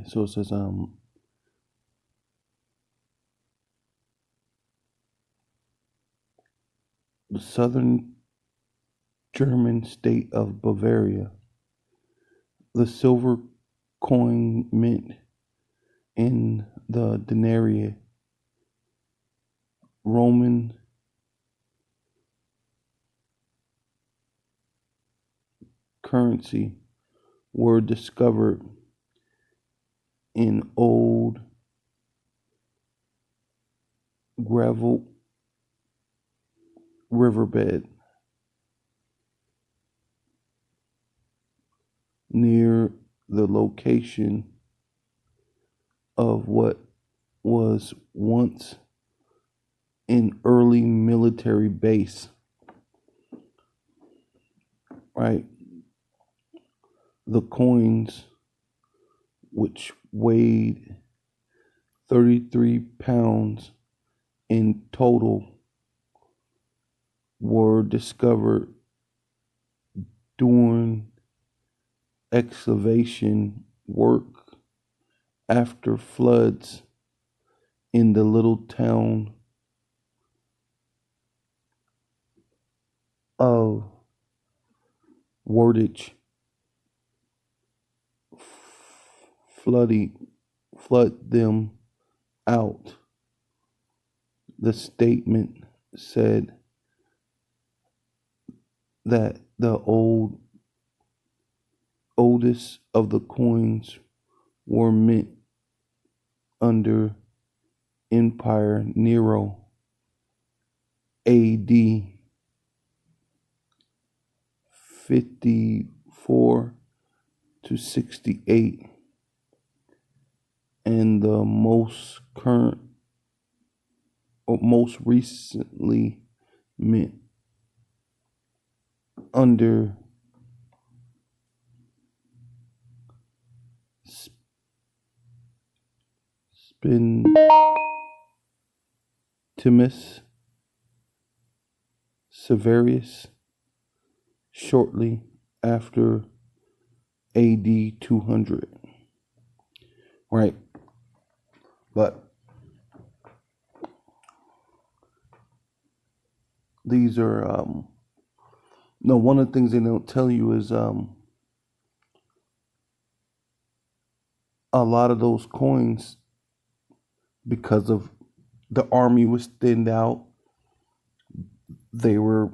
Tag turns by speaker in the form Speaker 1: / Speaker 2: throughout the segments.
Speaker 1: So it says the southern German state of Bavaria, the silver coin mint in the denarii, Roman currency, were discovered in old gravel riverbed near the location of what was once an early military base, right? The coins, which weighed 33 pounds in total, were discovered during excavation work after floods in the little town of Wordage. Flood them out. The statement said that the oldest of the coins were mint under Emperor Nero, AD 54 to 68, and the most recently mint under Septimius Severus shortly after AD 200. Right. But these are no, one of the things they don't tell you is a lot of those coins, because of the army was thinned out, they were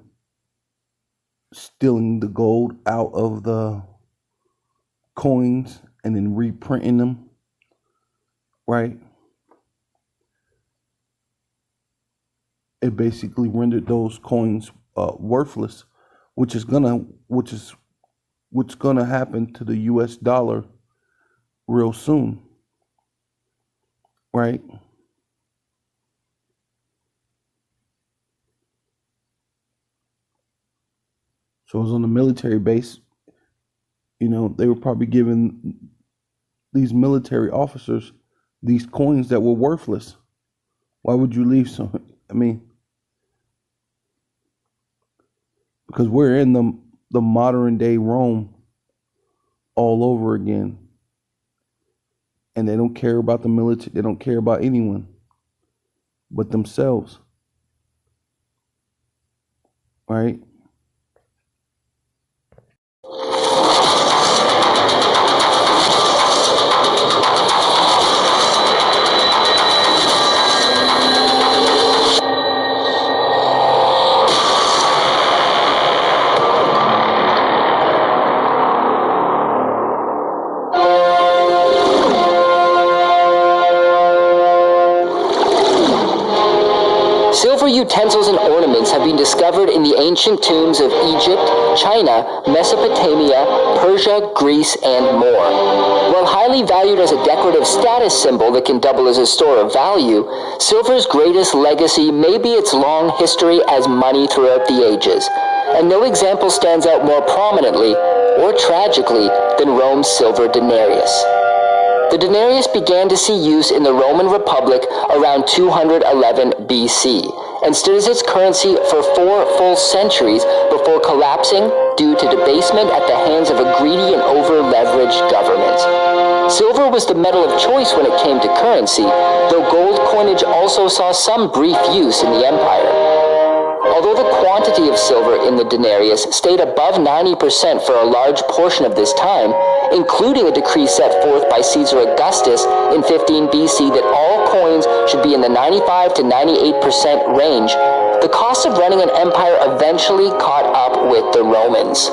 Speaker 1: stealing the gold out of the coins and then reprinting them, right? It basically rendered those coins worthless, what's gonna happen to the US dollar real soon, right? So it was on the military base. You know, they were probably giving these military officers these coins that were worthless. Why would you leave some? I mean, because we're in the modern day Rome all over again. And they don't care about the military. They don't care about anyone but themselves. Right?
Speaker 2: Silver utensils and ornaments have been discovered in the ancient tombs of Egypt, China, Mesopotamia, Persia, Greece, and more. While highly valued as a decorative status symbol that can double as a store of value, silver's greatest legacy may be its long history as money throughout the ages, and no example stands out more prominently or tragically than Rome's silver denarius. The denarius began to see use in the Roman Republic around 211 BC, and stood as its currency for 4 full centuries before collapsing due to debasement at the hands of a greedy and over-leveraged government. Silver was the metal of choice when it came to currency, though gold coinage also saw some brief use in the empire. Although the quantity of silver in the denarius stayed above 90% for a large portion of this time, including a decree set forth by Caesar Augustus in 15 BC that all coins should be in the 95 to 98% range, the cost of running an empire eventually caught up with the Romans.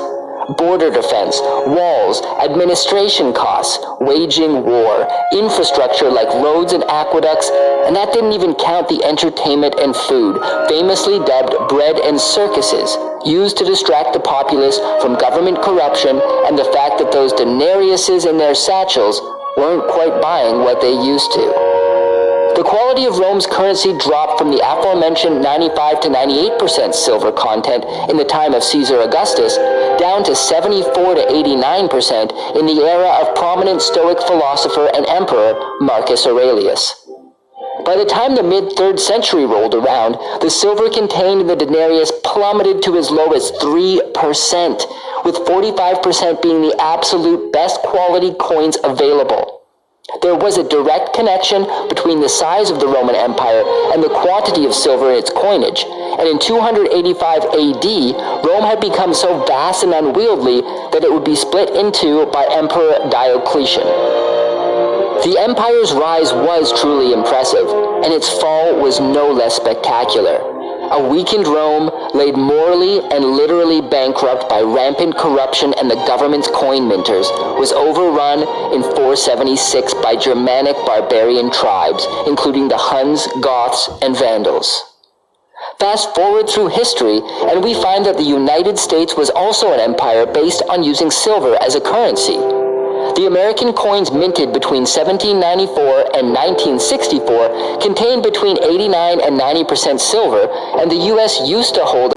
Speaker 2: Border defense, walls, administration costs, waging war, infrastructure like roads and aqueducts, and that didn't even count the entertainment and food, famously dubbed bread and circuses, used to distract the populace from government corruption and the fact that those denariuses in their satchels weren't quite buying what they used to. The quality of Rome's currency dropped from the aforementioned 95 to 98% silver content in the time of Caesar Augustus down to 74 to 89% in the era of prominent Stoic philosopher and emperor Marcus Aurelius. By the time the mid-3rd century rolled around, the silver contained in the denarius plummeted to as low as 3%, with 45% being the absolute best quality coins available. There was a direct connection between the size of the Roman Empire and the quantity of silver in its coinage, and in 285 AD, Rome had become so vast and unwieldy that it would be split into by Emperor Diocletian. The empire's rise was truly impressive, and its fall was no less spectacular. A weakened Rome, laid morally and literally bankrupt by rampant corruption and the government's coin minters, was overrun in 476 by Germanic barbarian tribes, including the Huns, Goths, and Vandals. Fast forward through history, and we find that the United States was also an empire based on using silver as a currency. The American coins minted between 1794 and 1964 contained between 89 and 90% silver, and the U.S. used to hold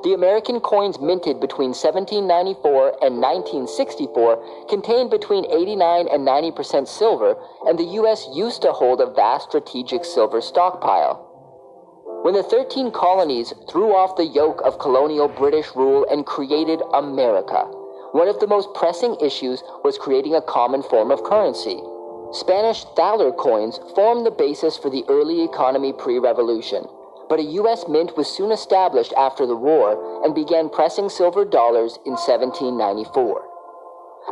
Speaker 2: The American coins minted between 1794 and 1964 contained between 89 and 90% silver, and the U.S. used to hold a vast strategic silver stockpile. When the 13 colonies threw off the yoke of colonial British rule and created America, one of the most pressing issues was creating a common form of currency. Spanish thaler coins formed the basis for the early economy pre-revolution, but a U.S. mint was soon established after the war and began pressing silver dollars in 1794.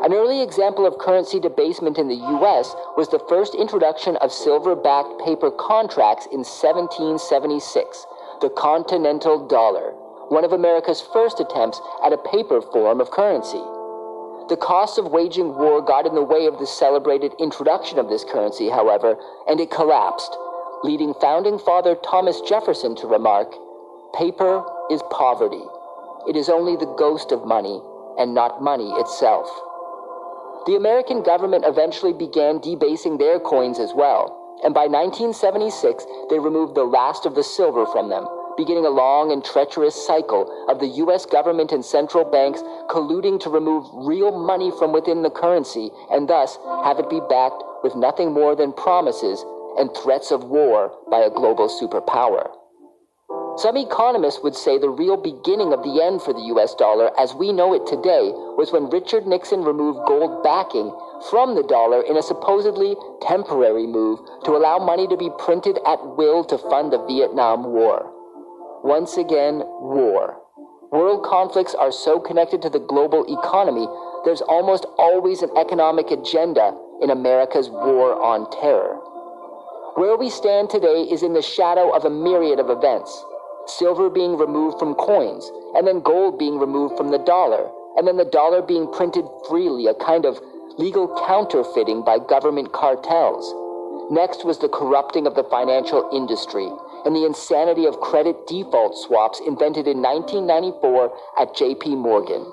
Speaker 2: An early example of currency debasement in the U.S. was the first introduction of silver-backed paper contracts in 1776, the Continental Dollar, one of America's first attempts at a paper form of currency. The costs of waging war got in the way of the celebrated introduction of this currency, however, and it collapsed, leading founding father Thomas Jefferson to remark, "Paper is poverty. It is only the ghost of money, and not money itself." The American government eventually began debasing their coins as well, and by 1976 they removed the last of the silver from them, beginning a long and treacherous cycle of the U.S. government and central banks colluding to remove real money from within the currency and thus have it be backed with nothing more than promises and threats of war by a global superpower. Some economists would say the real beginning of the end for the U.S. dollar as we know it today was when Richard Nixon removed gold backing from the dollar in a supposedly temporary move to allow money to be printed at will to fund the Vietnam War. Once again, war. World conflicts are so connected to the global economy, there's almost always an economic agenda in America's war on terror. Where we stand today is in the shadow of a myriad of events. Silver being removed from coins, and then gold being removed from the dollar, and then the dollar being printed freely, a kind of legal counterfeiting by government cartels. Next was the corrupting of the financial industry, and the insanity of credit default swaps invented in 1994 at J.P. Morgan.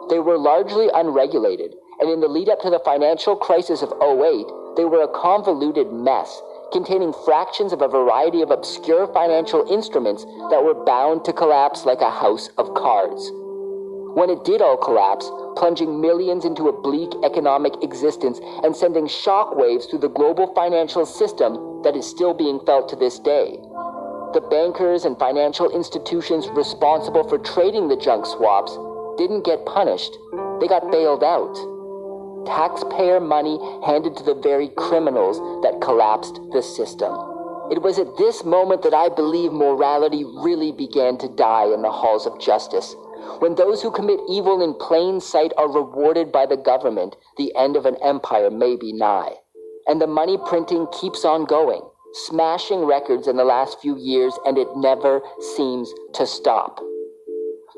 Speaker 2: They were largely unregulated, and in the lead-up to the financial crisis of 2008, they were a convoluted mess, containing fractions of a variety of obscure financial instruments that were bound to collapse like a house of cards. When it did all collapse, plunging millions into a bleak economic existence and sending shockwaves through the global financial system that is still being felt to this day. The bankers and financial institutions responsible for trading the junk swaps didn't get punished. They got bailed out. taxpayer money handed to the very criminals that collapsed the system. It was at this moment that I believe morality really began to die in the halls of justice. When those who commit evil in plain sight are rewarded by the government, the end of an empire may be nigh. And the money printing keeps on going, smashing records in the last few years, and it never seems to stop.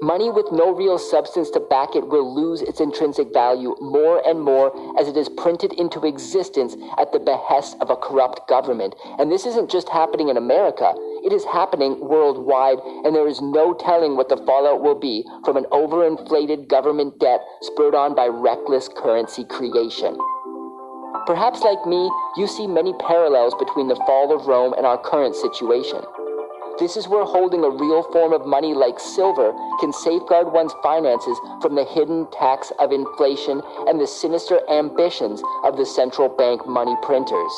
Speaker 2: Money with no real substance to back it will lose its intrinsic value more and more as it is printed into existence at the behest of a corrupt government. And this isn't just happening in America, it is happening worldwide, and there is no telling what the fallout will be from an overinflated government debt spurred on by reckless currency creation. Perhaps like me, you see many parallels between the fall of Rome and our current situation. This is where holding a real form of money like silver can safeguard one's finances from the hidden tax of inflation and the sinister ambitions of the central bank money printers.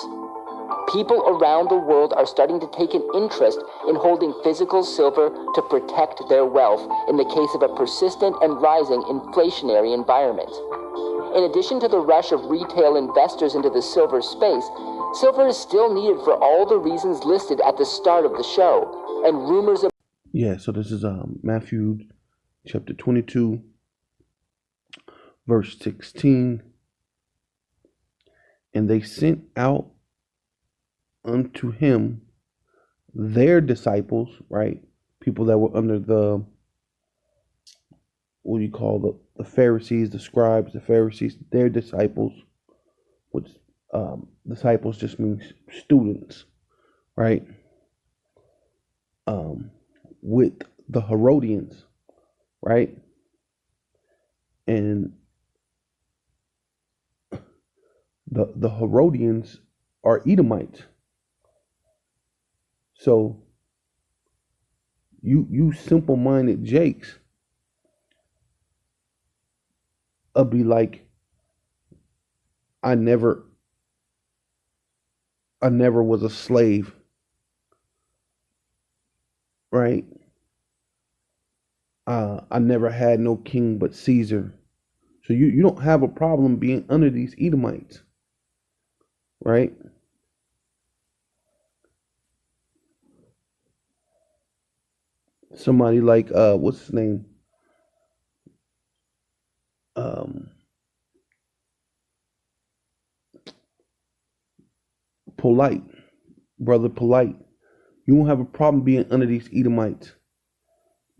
Speaker 2: People around the world are starting to take an interest in holding physical silver to protect their wealth in the case of a persistent and rising inflationary environment. In addition to the rush of retail investors into the silver space, silver is still needed for all the reasons listed at the start of the show, and rumors of...
Speaker 1: Yeah, so this is Matthew chapter 22, verse 16. And they sent out unto him their disciples, right? People that were under the, what do you call the Pharisees, the scribes, the Pharisees, their disciples, which disciples just means students, right? With the Herodians, right? And the Herodians are Edomites. So you simple-minded Jakes be like, I never was a slave, right? I never had no king but Caesar. So you don't have a problem being under these Edomites, right? Somebody like what's his name? Polite, brother Polite. You won't have a problem being under these Edomites.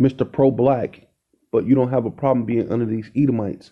Speaker 1: Mr. Pro-Black, but you don't have a problem being under these Edomites.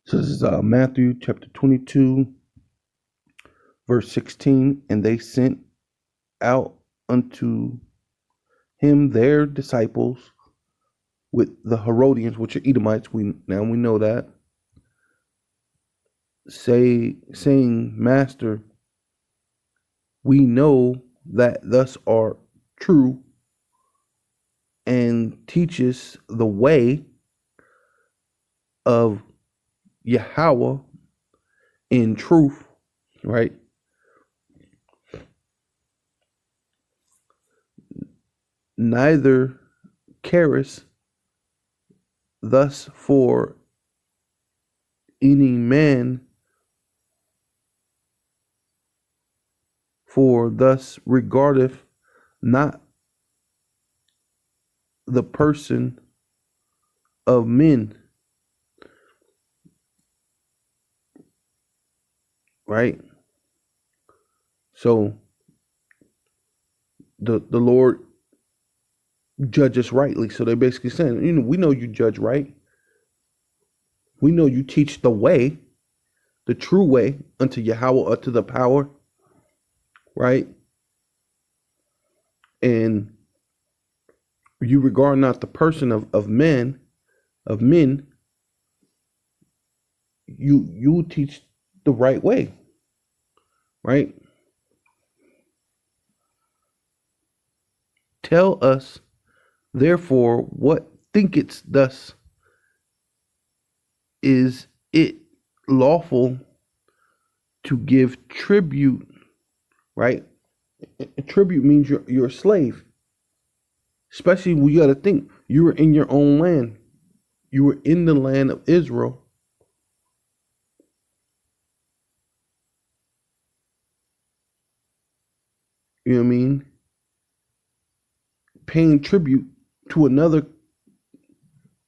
Speaker 1: So this is Matthew chapter 22, verse 16. And they sent out unto him their disciples with the Herodians, which are Edomites. We know that. Saying, Master, we know that thus are true, and teaches the way of Yahweh in truth, right? Neither carest thus for any man, for thus regardeth not the person of men, right? So the Lord judges rightly. So they're basically saying, we know you judge right. We know you teach the way, the true way unto Yahweh, unto the power, right? And you regard not the person of men, you teach the right way, right? Tell us, therefore, what thinkest thus? Is it lawful to give tribute, right? Tribute means you're a slave. Especially when you got to think, you were in your own land. You were in the land of Israel. You know what I mean? Paying tribute to another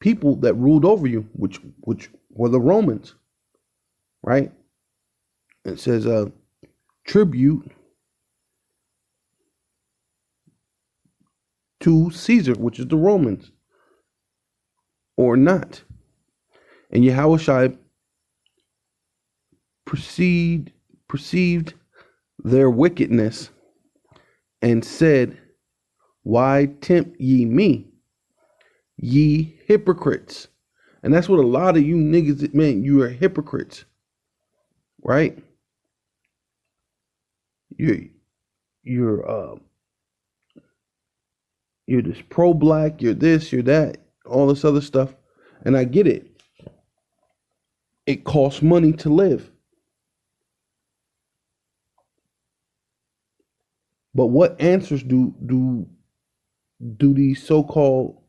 Speaker 1: people that ruled over you, which were the Romans, right? It says tribute to Caesar, which is the Romans, or not. And Yahushua perceived their wickedness and said, why tempt ye me, ye hypocrites? And that's what a lot of you niggas, man, you are hypocrites, right? You're this pro-black, you're this, you're that, all this other stuff. And I get it. It costs money to live. But what answers do these so-called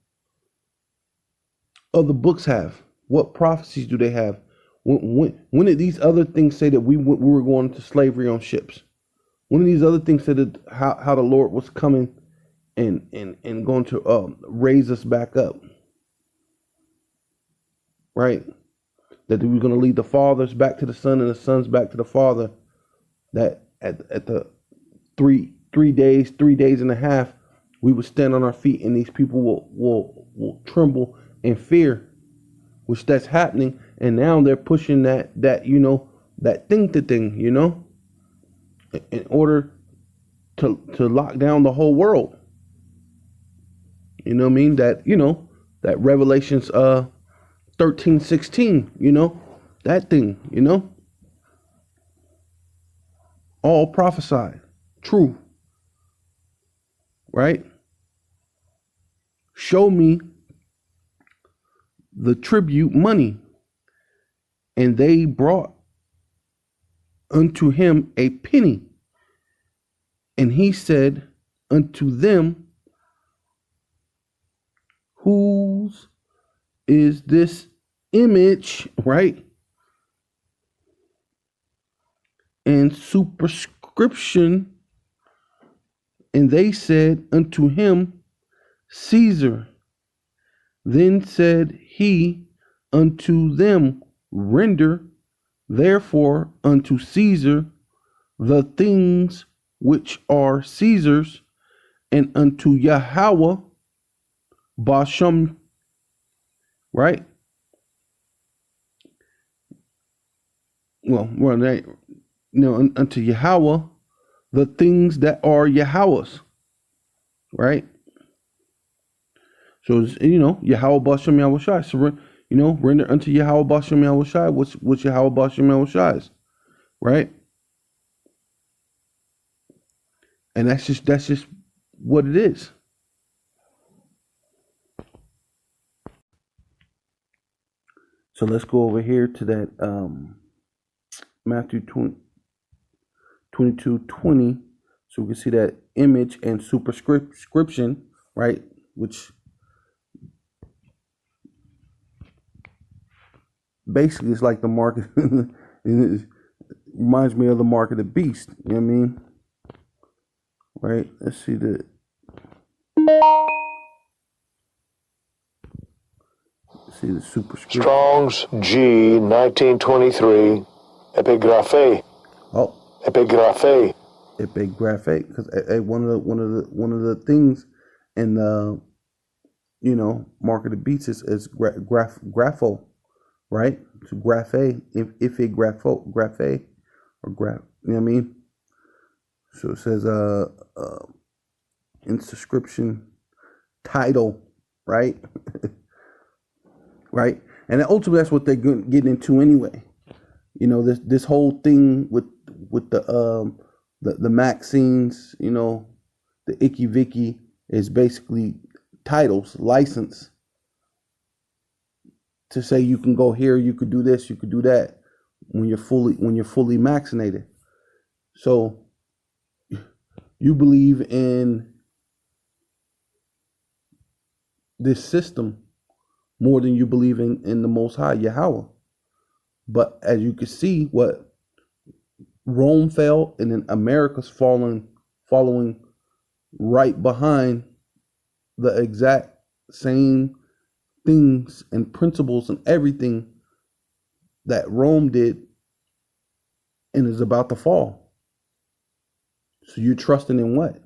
Speaker 1: other books have? What prophecies do they have? When did these other things say that we were going into slavery on ships? When did these other things say that how the Lord was coming and going to raise us back up? Right? That we were going to lead the fathers back to the son and the sons back to the father. That at the three days and a half, we would stand on our feet and these people will tremble in fear, which that's happening. And now they're pushing that thing, in order to lock down the whole world. You know what I mean? That Revelations 13:16, that thing, all prophesied, true, right? Show me the tribute money. And they brought unto him a penny. And he said unto them, whose is this image, right? And superscription. And they said unto him, Caesar. Then said he unto them, render therefore unto Caesar the things which are Caesar's, and unto Yahweh Bashem, right? Unto Yahweh the things that are Yahweh's, right? So it's, Yahweh Bashem Yahweh Shai. Render unto Yahweh Bashem Yahweh Shai. What's Yahweh Bashem Yahweh Shai's, right? And that's just what it is. So let's go over here to that Matthew 22:20, so we can see that image and superscription, right? Which basically is like the mark. It reminds me of the mark of the beast. You know what I mean? Right? Let's see the superscription.
Speaker 3: Strong's G 1923 epigraphe.
Speaker 1: Oh,
Speaker 3: epigraphe.
Speaker 1: Epigraphe, because one of the things in the mark of the beast is grapho, right? So graphe, if it graphe or graph, you know what I mean? So it says inscription title, right? Right? And ultimately that's what they're getting into anyway. This whole thing with the Maximes, the Icky Vicky is basically titles, license to say you can go here, you could do this, you could do that when you're fully vaccinated. So you believe in this system more than you believe in the Most High Yahweh. But as you can see, what Rome fell, and then America's following right behind the exact same things and principles and everything that Rome did and is about to fall. So you're trusting in what?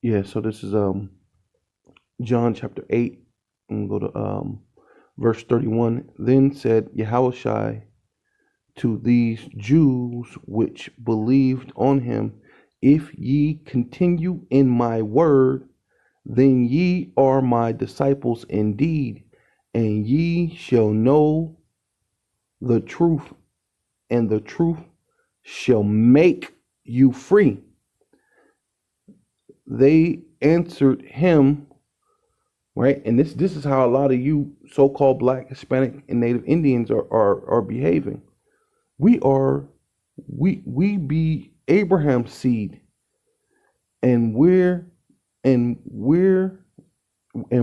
Speaker 1: Yeah, so this is John chapter 8. I'm going to go to verse 31. Then said Yahushua to these Jews which believed on him, if ye continue in my word, then ye are my disciples indeed, and ye shall know the truth, and the truth shall make you free. They answered him, right? And this is how a lot of you so-called Black, Hispanic, and Native Indians are behaving. We be Abraham's seed, and we're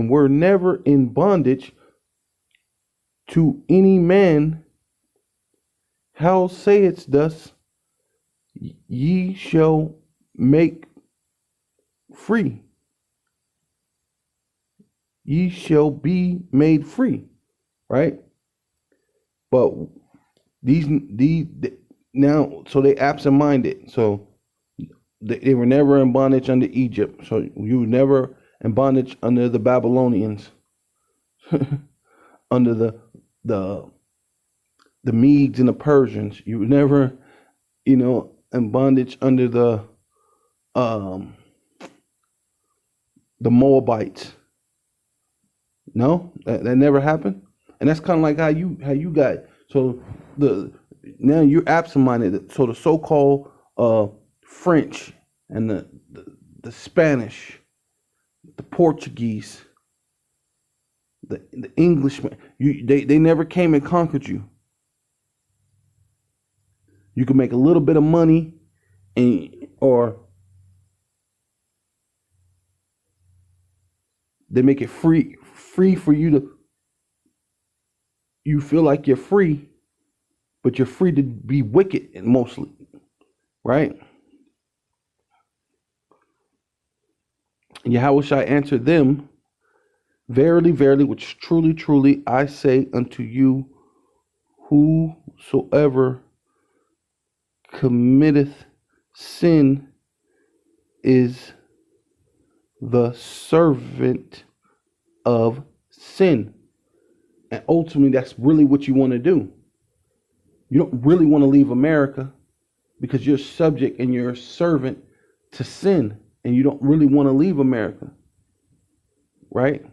Speaker 1: never in bondage to any man. How saith thus, ye shall make free. Ye shall be made free, right? But these now, so they absent-minded. So they were never in bondage under Egypt. So you were never in bondage under the Babylonians, under the Medes and the Persians. You were never, in bondage under the Moabites. No, that never happened. And that's kind of like how you got. So now you're absent-minded. So the so-called French and the Spanish, the Portuguese, the Englishmen, they never came and conquered you. You can make a little bit of money, or they make it free for you to. You feel like you're free, but you're free to be wicked mostly, right? Yahushua answered them, verily, verily, which truly, truly, I say unto you, whosoever committeth sin is the servant of sin. And ultimately, that's really what you want to do. You don't really want to leave America because you're subject and you're a servant to sin and you don't really want to leave America, right?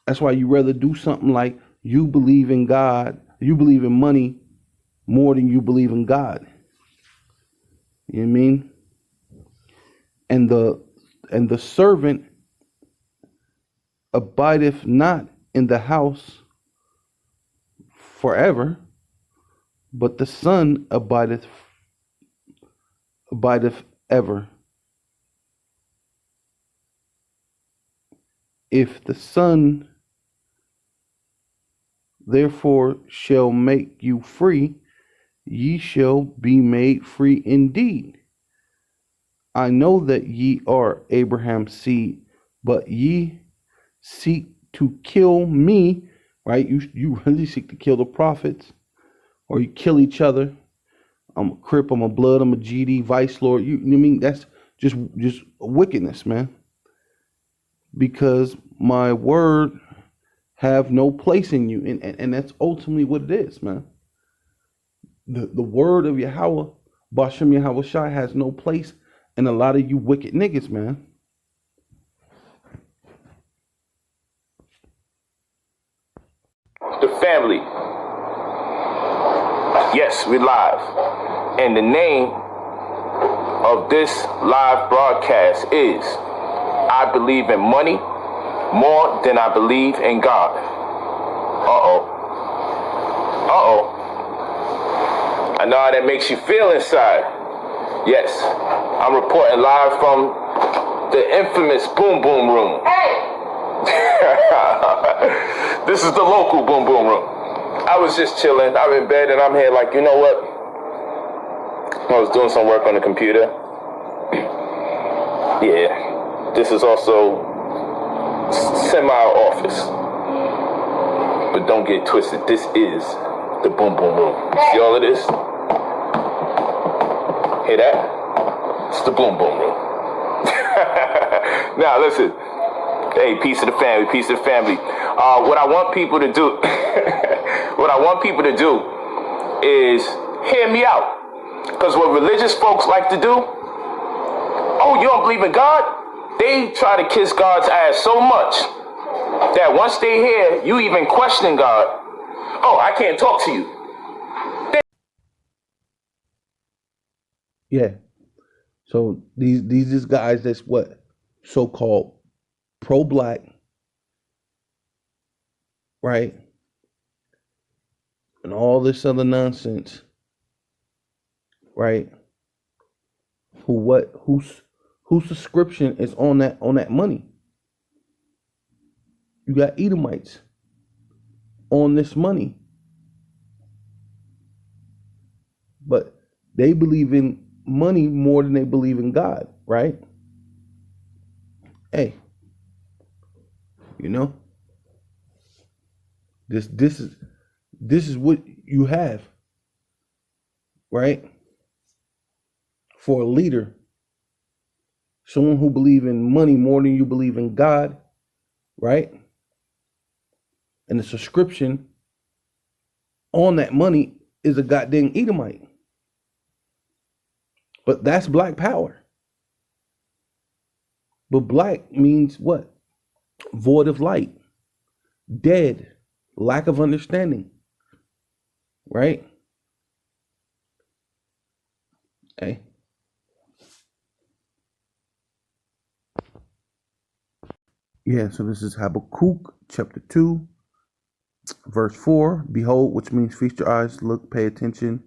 Speaker 1: That's why you rather do something like you believe in God, you believe in money more than you believe in God. You know what I mean? And the servant abideth not in the house forever, but the son abideth ever. If the Son therefore shall make you free, ye shall be made free indeed. I know that ye are Abraham's seed, but ye seek to kill me, right? You really seek to kill the prophets, or you kill each other. I'm a Crip, I'm a Blood, I'm a GD, Vice Lord. You know what I mean? That's just wickedness, man. Because my word have no place in you. And that's ultimately what it is, man. The word of Yahweh, Bashem Yahweh Shai, has no place in a lot of you wicked niggas, man.
Speaker 4: The family. Yes, we live. And the name of this live broadcast is I believe in money more than I believe in God. I know how that makes you feel inside. Yes, I'm reporting live from the infamous Boom Boom Room. Hey! This is the local Boom Boom Room. I was just chilling. I'm in bed and I'm here like, you know what? I was doing some work on the computer. Yeah, this is also semi-office. But don't get twisted. This is the Boom Boom Room. See all of this? Hear that? It's the Boom Boom Room. Now listen. Hey, peace to the family, peace to the family. What I want people to do, is hear me out. Because what religious folks like to do, oh, you don't believe in God? They try to kiss God's ass so much that once they hear you even questioning God, oh, I can't talk to you.
Speaker 1: Yeah. So these is guys that's what so-called pro-black, right? And all this other nonsense, right? Whose subscription is on that money? You got Edomites on this money. But they believe in money more than they believe in God, right? Hey, you know, this is what you have, right? For a leader, someone who believes in money more than you believe in God, right? And the subscription on that money is a goddamn Edomite. But that's black power. But black means what? Void of light, dead, lack of understanding, right? Hey. Yeah, so this is Habakkuk chapter 2, verse 4. Behold, which means feast your eyes, look, pay attention.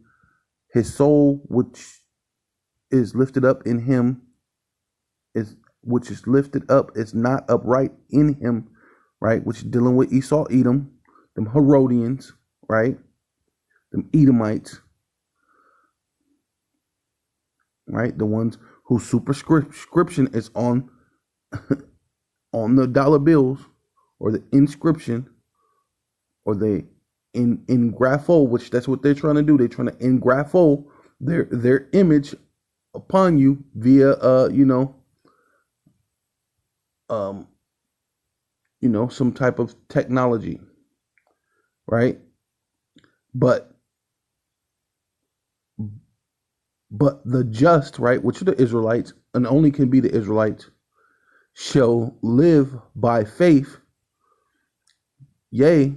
Speaker 1: His soul, which is lifted up in him, which is lifted up, is not upright in him, right? Which is dealing with Esau, Edom, them Herodians, right? Them Edomites, right? The ones whose superscription is on on the dollar bills, or the inscription, or the engrapho, which that's what they're trying to do. They're trying to engrapho their image upon you via some type of technology, right? But But the just, right, which are the Israelites, and only can be the Israelites, shall live by faith, yea,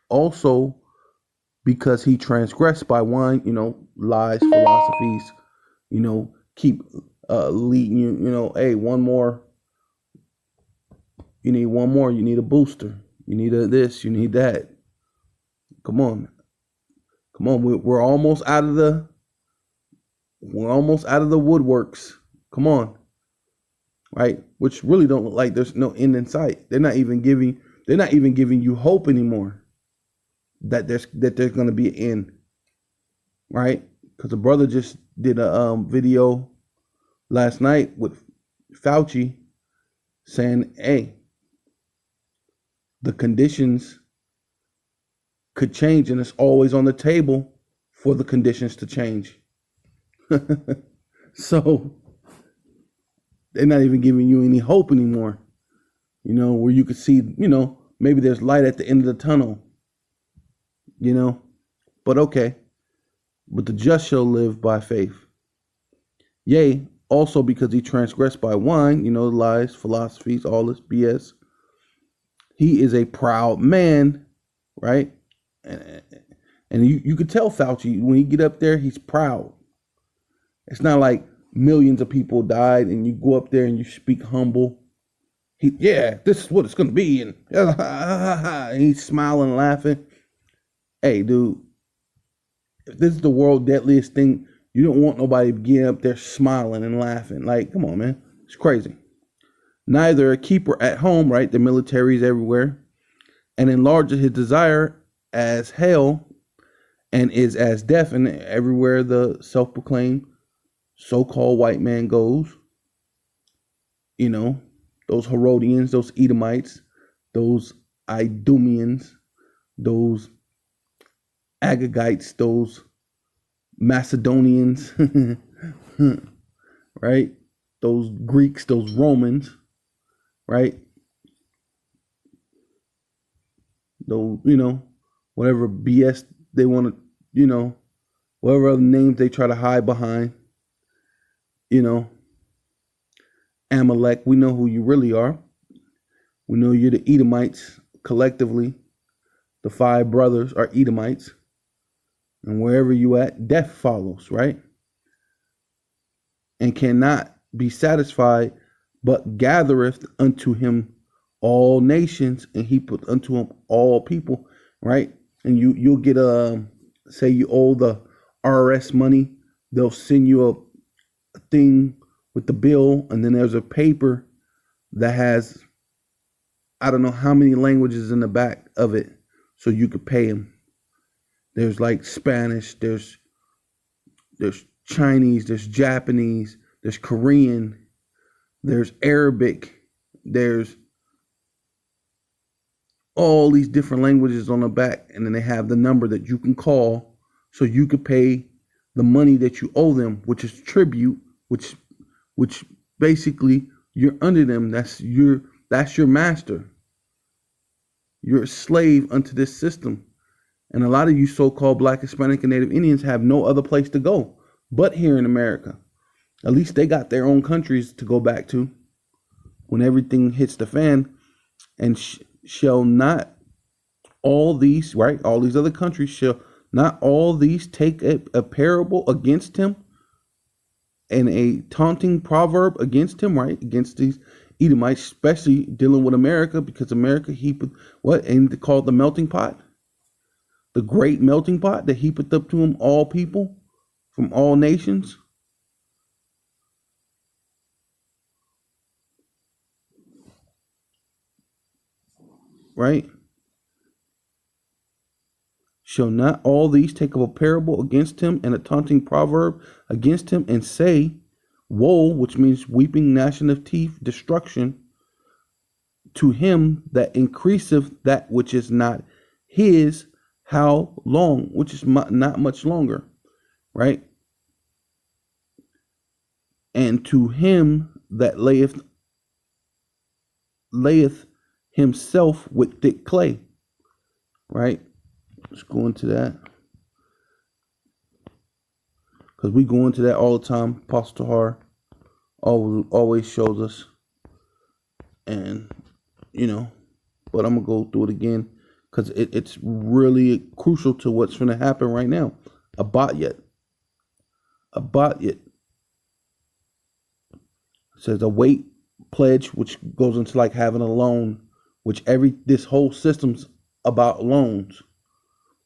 Speaker 1: also because he transgressed by one, lies, philosophies, keep leading you, hey, one more, you need one more, you need a booster, you need a this, you need that. Come on, we're almost out of the woodworks. Come on, right? Which really don't look like there's no end in sight. They're not even giving you hope anymore that there's going to be an end, right? Because a brother just did a video last night with Fauci saying, hey, the conditions could change, and it's always on the table for the conditions to change. So they're not even giving you any hope anymore, where you could see, maybe there's light at the end of the tunnel, but okay. But the just shall live by faith. Yea, also because he transgressed by one, lies, philosophies, all this BS. He is a proud man, right? And you could tell Fauci, when he get up there, he's proud. It's not like millions of people died and you go up there and you speak humble. This is what it's going to be. And he's smiling and laughing. Hey, dude, if this is the world's deadliest thing, you don't want nobody getting up there smiling and laughing. Like, come on, man. It's crazy. Neither a keeper at home, right? The military is everywhere. And enlarges his desire as hell and is as deaf, and everywhere the self-proclaimed so-called white man goes. Those Herodians, those Edomites, those Idumeans, those Agagites, those Macedonians, right? Those Greeks, those Romans, right? Those, whatever BS they want to, whatever other names they try to hide behind, Amalek, we know who you really are. We know you're the Edomites collectively. The 5 brothers are Edomites. And wherever you at, death follows, right? And cannot be satisfied, but gathereth unto him all nations, and he put unto him all people, right? And you'll get say you owe the IRS money, they'll send you a thing with the bill, and then there's a paper that has, I don't know how many languages in the back of it, so you could pay them. There's like Spanish, there's Chinese, there's Japanese, there's Korean, there's Arabic, there's all these different languages on the back, and then they have the number that you can call so you could pay the money that you owe them, which is tribute, which basically you're under them. That's your master. You're a slave unto this system. And a lot of you so-called Black, Hispanic, and Native Indians have no other place to go but here in America. At least they got their own countries to go back to when everything hits the fan. And shall not all these, right? All these other countries shall not all these take a parable against him and a taunting proverb against him, right? Against these Edomites, especially dealing with America, because America heapeth what? Ain't it called the melting pot? The great melting pot that heapeth up to him all people from all nations. Right? Shall not all these take up a parable against him and a taunting proverb against him, and say, woe, which means weeping, gnashing of teeth, destruction, to him that increaseth that which is not his, how long? Which is not much longer, right? And to him that layeth himself with thick clay, right? Let's go into that. because we go into that all the time. Apostle Tahar always shows us, and but I'm gonna go through it again because it's really crucial to what's going to happen right now. A Abatiyat says a weight pledge, which goes into like having a loan, which this whole system's about loans.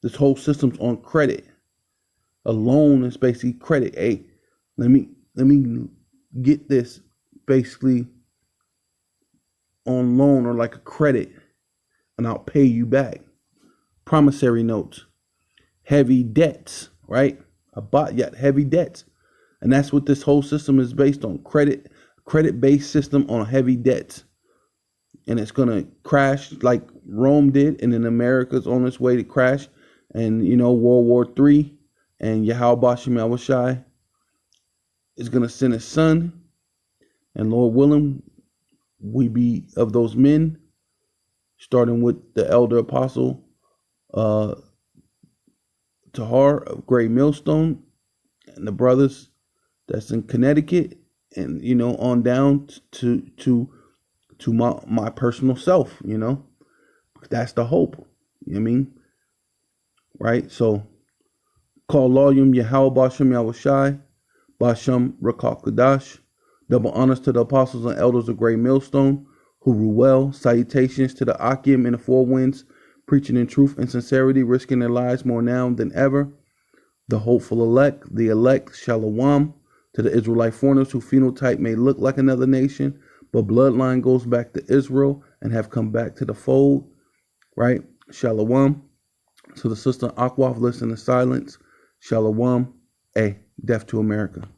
Speaker 1: This whole system's on credit. A loan is basically credit. Hey, let me get this basically on loan or like a credit, and I'll pay you back. Promissory notes, heavy debts, right? Abatiyat, heavy debts. And that's what this whole system is based on. Credit-based system on heavy debts. And it's going to crash like Rome did, and then America's on its way to crash. And, World War III, and Yahweh Bashem Yahushai is going to send his son. And Lord willing, we be of those men, starting with the elder apostle Tahar of Great Millstone, and the brothers that's in Connecticut, and on down to my personal self. That's the hope. You know what I mean? Right? So call Lawyum Yahweh Bashem Yahushai, Bashem Rakak Kadash. Double honors to the apostles and elders of Great Millstone who rule well. Salutations to the Akim in the four winds, preaching in truth and sincerity, risking their lives more now than ever. The hopeful elect, Shalom, to the Israelite foreigners whose phenotype may look like another nation, but bloodline goes back to Israel and have come back to the fold, right? Shalom. To the sister Akwaf, listen in silence. Shalom. Death to America.